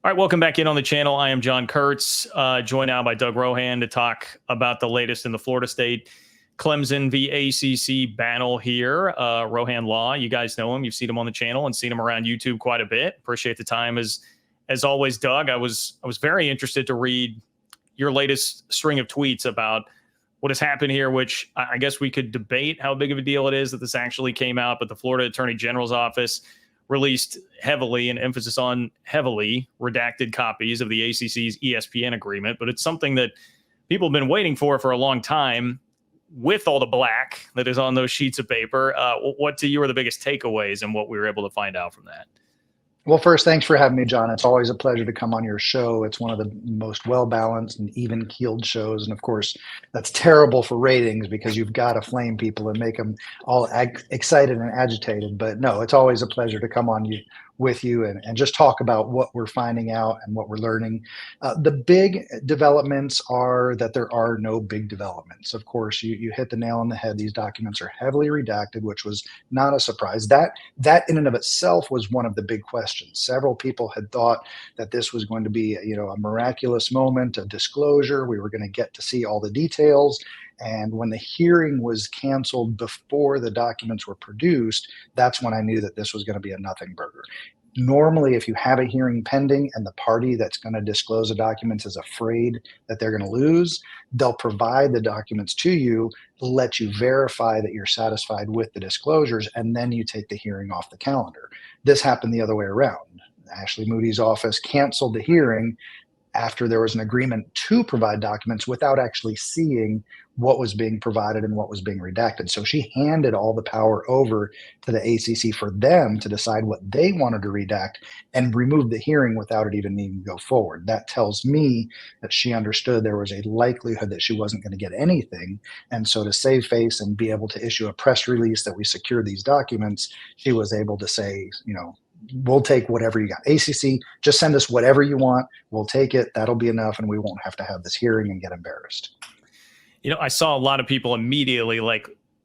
All right, welcome back in on the channel. I am John Kurtz, joined now by Doug Rohan to talk about the latest in the Florida State Clemson v. ACC battle here. Rohan Law, you guys know him. You've seen him on the channel and seen him around YouTube quite a bit. Appreciate the time as always, Doug. I was very interested to read your latest string of tweets about what has happened here, which I guess we could debate how big of a deal it is that this actually came out, but the Florida Attorney General's office released heavily, and emphasis on heavily, redacted copies of the ACC's ESPN agreement. But it's something that people have been waiting for a long time with all the black that is on those sheets of paper. What to you are the biggest takeaways and what we were able to find out from that? Well, first, thanks for having me, John. It's always a pleasure to come on your show. It's one of the most well-balanced and even-keeled shows. And of course, that's terrible for ratings because you've got to flame people and make them all excited and agitated. But no, it's always a pleasure to come on with you and just talk about what we're finding out and what we're learning. The big developments are that there are no big developments. Of course, you hit the nail on the head. These documents are heavily redacted, which was not a surprise. That in and of itself was one of the big questions. Several people had thought that this was going to be, a miraculous moment, a disclosure. We were going to get to see all the details. And when the hearing was canceled before the documents were produced, that's when I knew that this was going to be a nothing burger. Normally, if you have a hearing pending and the party that's going to disclose the documents is afraid that they're going to lose, they'll provide the documents to you, let you verify that you're satisfied with the disclosures, and then you take the hearing off the calendar. This happened the other way around. Ashley Moody's office canceled the hearing after there was an agreement to provide documents without actually seeing what was being provided and what was being redacted. So she handed all the power over to the ACC for them to decide what they wanted to redact and remove the hearing without it even needing to go forward. That tells me that she understood there was a likelihood that she wasn't going to get anything. And so to save face and be able to issue a press release that we secured these documents, she was able to say, we'll take whatever you got. ACC, just send us whatever you want. We'll take it. That'll be enough. And we won't have to have this hearing and get embarrassed. I saw a lot of people immediately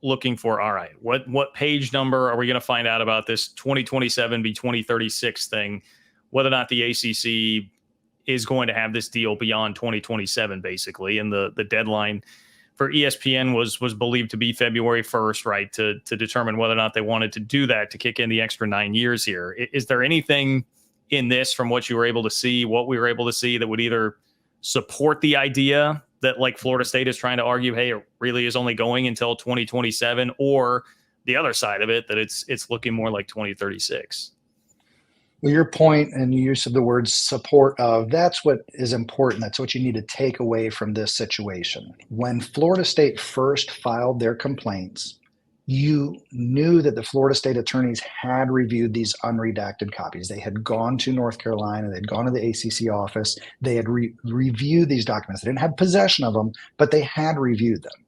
looking for, all right, what page number are we going to find out about this 2027 v. 2036 thing, whether or not the ACC is going to have this deal beyond 2027, basically. And the deadline for ESPN was believed to be February 1st, right, to determine whether or not they wanted to do that to kick in the extra 9 years here. Is there anything in this from what you were able to see, what we were able to see, that would either support the idea that Florida State is trying to argue, hey, it really is only going until 2027, or the other side of it, that it's looking more like 2036? Well, your point and use of the word support of, that's what is important. That's what you need to take away from this situation. When Florida State first filed their complaints, you knew that the Florida State attorneys had reviewed these unredacted copies. They had gone to North Carolina. They'd gone to the ACC office. They had reviewed these documents. They didn't have possession of them, but they had reviewed them.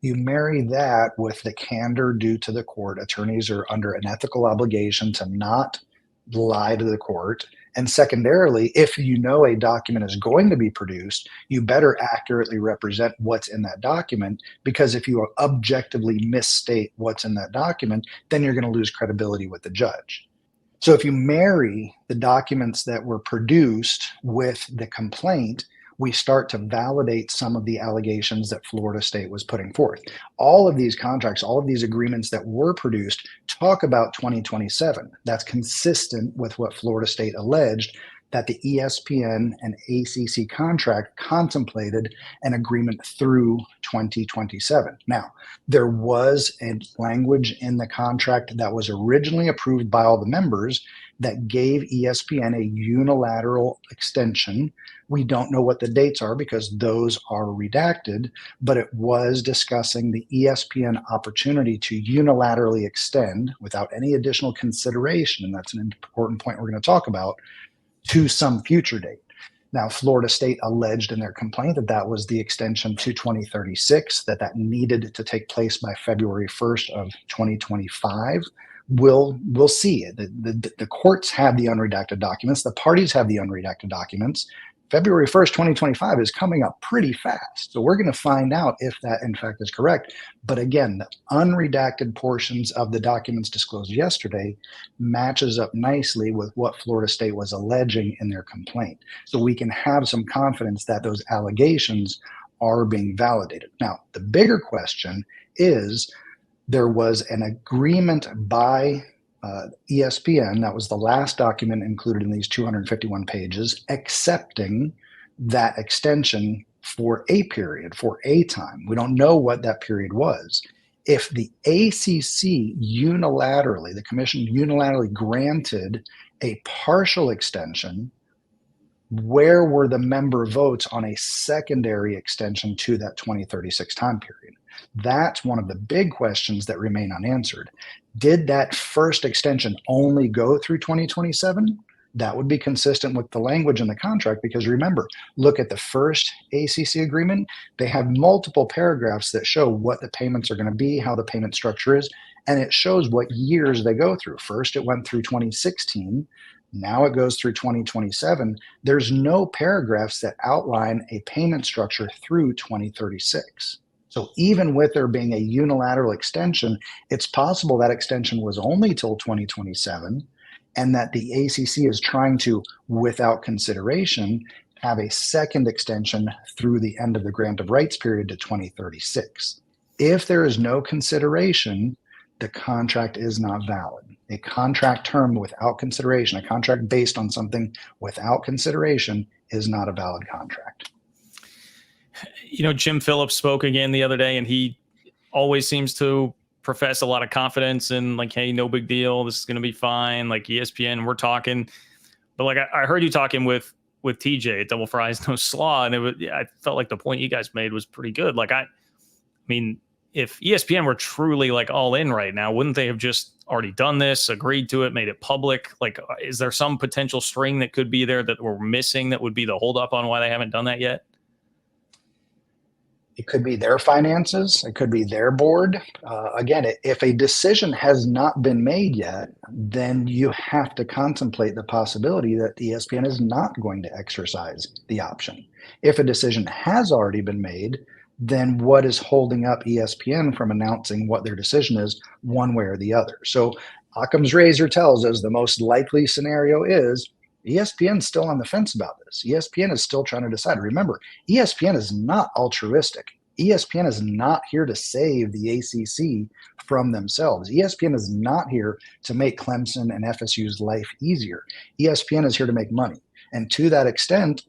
You marry that with the candor due to the court. Attorneys are under an ethical obligation to not lie to the court. And secondarily, if you know a document is going to be produced, you better accurately represent what's in that document, because if you objectively misstate what's in that document, then you're going to lose credibility with the judge. So if you marry the documents that were produced with the complaint, we start to validate some of the allegations that Florida State was putting forth. All of these contracts, all of these agreements that were produced talk about 2027. That's consistent with what Florida State alleged, that the ESPN and ACC contract contemplated an agreement through 2027. Now, there was a language in the contract that was originally approved by all the members that gave ESPN a unilateral extension. We don't know what the dates are because those are redacted, but it was discussing the ESPN opportunity to unilaterally extend without any additional consideration, and that's an important point we're going to talk about, to some future date. Now, Florida State alleged in their complaint that that was the extension to 2036, that needed to take place by February 1st of 2025. We'll see. The courts have the unredacted documents. The parties have the unredacted documents. February 1st, 2025 is coming up pretty fast. So we're going to find out if that in fact is correct. But again, the unredacted portions of the documents disclosed yesterday matches up nicely with what Florida State was alleging in their complaint. So we can have some confidence that those allegations are being validated. Now, the bigger question is there was an agreement by ESPN, that was the last document included in these 251 pages, accepting that extension for a period, for a time. We don't know what that period was. If the ACC unilaterally, the commission unilaterally granted a partial extension, where were the member votes on a secondary extension to that 2036 time period? That's one of the big questions that remain unanswered. Did that first extension only go through 2027? That would be consistent with the language in the contract, because remember, look at the first ACC agreement. They have multiple paragraphs that show what the payments are going to be, how the payment structure is, and it shows what years they go through. First, it went through 2016. Now it goes through 2027. There's no paragraphs that outline a payment structure through 2036. So even with there being a unilateral extension, it's possible that extension was only till 2027, and that the ACC is trying to, without consideration, have a second extension through the end of the grant of rights period to 2036. If there is no consideration, the contract is not valid. A contract term without consideration, a contract based on something without consideration, is not a valid contract. You know, Jim Phillips spoke again the other day, and he always seems to profess a lot of confidence and like, hey, no big deal, this is going to be fine. Like ESPN, we're talking. But like I heard you talking with TJ at Double Fries No Slaw, and I felt like the point you guys made was pretty good. Like I mean, if ESPN were truly like all in right now, wouldn't they have just already done this, agreed to it, made it public? Like, is there some potential string that could be there that we're missing that would be the holdup on why they haven't done that yet? It could be their finances. It could be their board. Again, if a decision has not been made yet, then you have to contemplate the possibility that the ESPN is not going to exercise the option. If a decision has already been made, then what is holding up ESPN from announcing what their decision is one way or the other? So Occam's razor tells us the most likely scenario is ESPN's still on the fence about this. ESPN is still trying to decide. Remember, ESPN is not altruistic. ESPN is not here to save the ACC from themselves. ESPN is not here to make Clemson and FSU's life easier. ESPN is here to make money. And to that extent,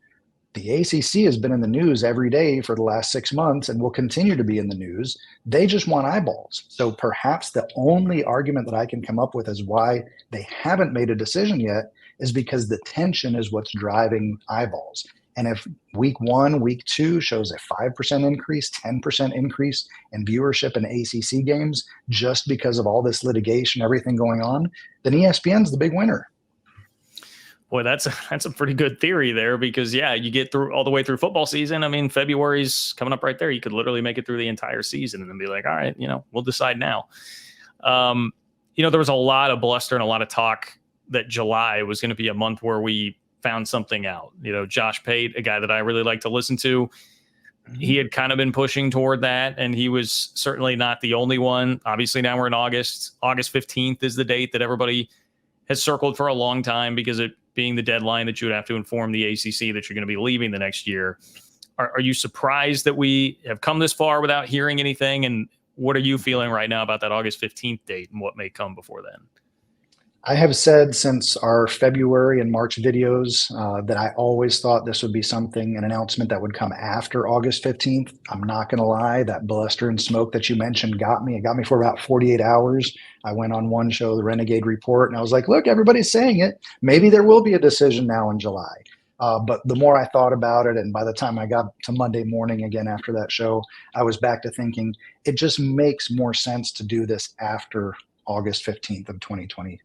the ACC has been in the news every day for the last 6 months and will continue to be in the news. They just want eyeballs. So perhaps the only argument that I can come up with as why they haven't made a decision yet is because the tension is what's driving eyeballs. And if week 1, week 2 shows a 5% increase, 10% increase in viewership in ACC games just because of all this litigation, everything going on, then ESPN's the big winner. Boy, that's a pretty good theory there, because yeah, you get through all the way through football season. I mean, February's coming up right there. You could literally make it through the entire season and then be like, all right, we'll decide now. There was a lot of bluster and a lot of talk that July was going to be a month where we found something out. Josh Pate, a guy that I really like to listen to, he had kind of been pushing toward that, and he was certainly not the only one. Obviously, now we're in August. August 15th is the date that everybody has circled for a long time, because it being the deadline that you would have to inform the ACC that you're going to be leaving the next year. Are you surprised that we have come this far without hearing anything? And what are you feeling right now about that August 15th date and what may come before then? I have said since our February and March videos that I always thought this would be something, an announcement that would come after August 15th. I'm not going to lie, that bluster and smoke that you mentioned got me. It got me for about 48 hours. I went on one show, the Renegade Report, and I was like, look, everybody's saying it. Maybe there will be a decision now in July. But the more I thought about it, and by the time I got to Monday morning again after that show, I was back to thinking it just makes more sense to do this after August 15th of 2020.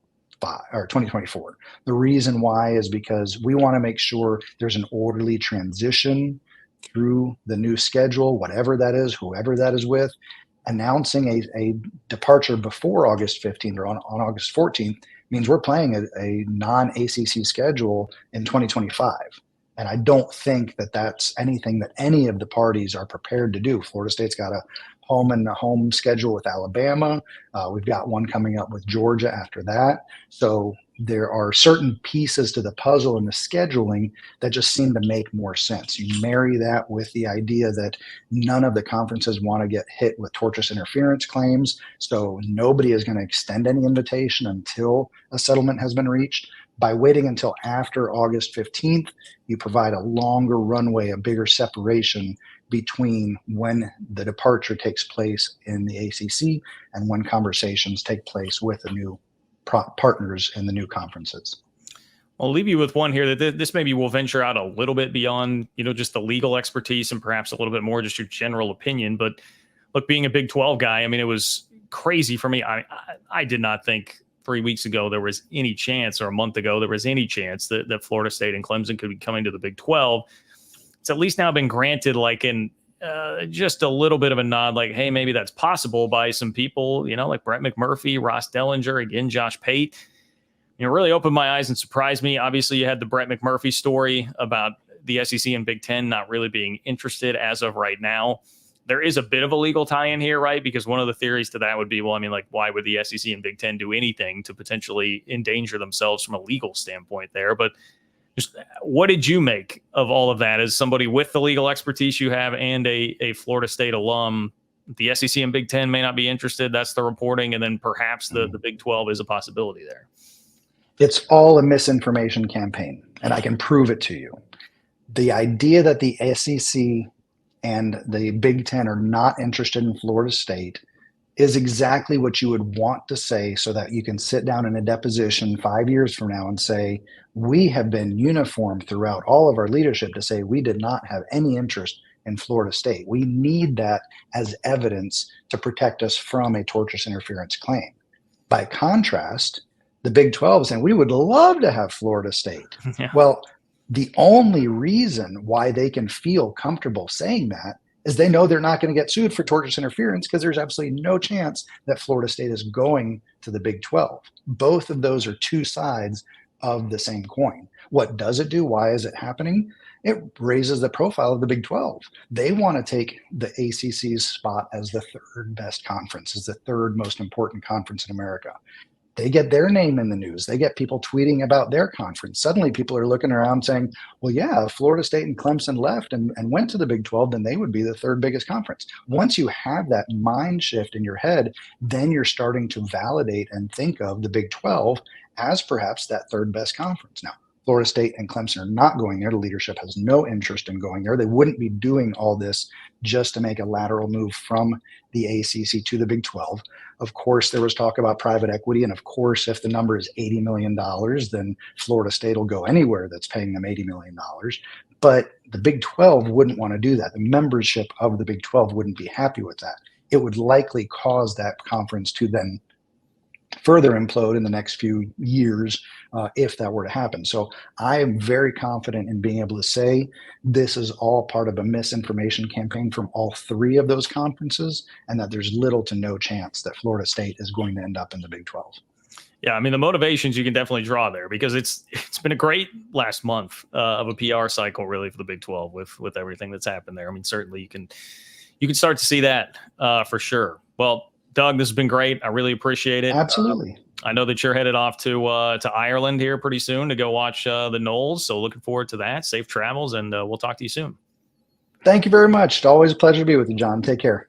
Or 2024. The reason why is because we want to make sure there's an orderly transition through the new schedule, whatever that is, whoever that is with. Announcing a departure before August 15th or on August 14th means we're playing a non-ACC schedule in 2025. And I don't think that that's anything that any of the parties are prepared to do. Florida State's got a home and home schedule with Alabama. We've got one coming up with Georgia after that. So there are certain pieces to the puzzle in the scheduling that just seem to make more sense. You marry that with the idea that none of the conferences want to get hit with tortious interference claims. So nobody is going to extend any invitation until a settlement has been reached. By waiting until after August 15th, you provide a longer runway, a bigger separation between when the departure takes place in the ACC and when conversations take place with the new partners in the new conferences. I'll leave you with one here that this maybe will venture out a little bit beyond, just the legal expertise and perhaps a little bit more just your general opinion. But look, being a Big 12 guy, I mean, it was crazy for me. I did not think 3 weeks ago there was any chance, or a month ago there was any chance that Florida State and Clemson could be coming to the Big 12. It's at least now been granted like in just a little bit of a nod, like, hey, maybe that's possible by some people, like Brett McMurphy, Ross Dellinger, again, Josh Pate. Really opened my eyes and surprised me. Obviously, you had the Brett McMurphy story about the SEC and Big Ten not really being interested as of right now. There is a bit of a legal tie-in here, right? Because one of the theories to that would be, well, I mean, like, why would the SEC and Big Ten do anything to potentially endanger themselves from a legal standpoint there? But just what did you make of all of that as somebody with the legal expertise you have and a Florida State alum? The SEC and Big Ten may not be interested. That's the reporting. And then perhaps the Big 12 is a possibility there. It's all a misinformation campaign, and I can prove it to you. The idea that the SEC and the Big Ten are not interested in Florida State is exactly what you would want to say so that you can sit down in a deposition 5 years from now and say, we have been uniform throughout all of our leadership to say we did not have any interest in Florida State. We need that as evidence to protect us from a tortious interference claim. By contrast, the Big 12 is saying we would love to have Florida State. Yeah. Well, the only reason why they can feel comfortable saying that is they know they're not going to get sued for tortious interference because there's absolutely no chance that Florida State is going to the Big 12. Both of those are two sides of the same coin. What does it do? Why is it happening? It raises the profile of the Big 12. They want to take the ACC's spot as the third best conference, as the third most important conference in America. They get their name in the news. They get people tweeting about their conference. Suddenly people are looking around saying, well, yeah, if Florida State and Clemson left and went to the Big 12, then they would be the third biggest conference. Once you have that mind shift in your head, then you're starting to validate and think of the Big 12 as perhaps that third best conference. Now, Florida State and Clemson are not going there. The leadership has no interest in going there. They wouldn't be doing all this just to make a lateral move from the ACC to the Big 12. Of course, there was talk about private equity. And of course, if the number is $80 million, then Florida State will go anywhere that's paying them $80 million. But the Big 12 wouldn't want to do that. The membership of the Big 12 wouldn't be happy with that. It would likely cause that conference to then further implode in the next few years if that were to happen. So I am very confident in being able to say this is all part of a misinformation campaign from all three of those conferences, and that there's little to no chance that Florida State is going to end up in the Big 12. Yeah, I mean, the motivations you can definitely draw there because it's been a great last month of a PR cycle really for the Big 12 with everything that's happened there. I mean, certainly you can start to see that for sure. Well, Doug, this has been great. I really appreciate it. Absolutely. I know that you're headed off to Ireland here pretty soon to go watch the Noles. So looking forward to that. Safe travels, and we'll talk to you soon. Thank you very much. It's always a pleasure to be with you, John. Take care.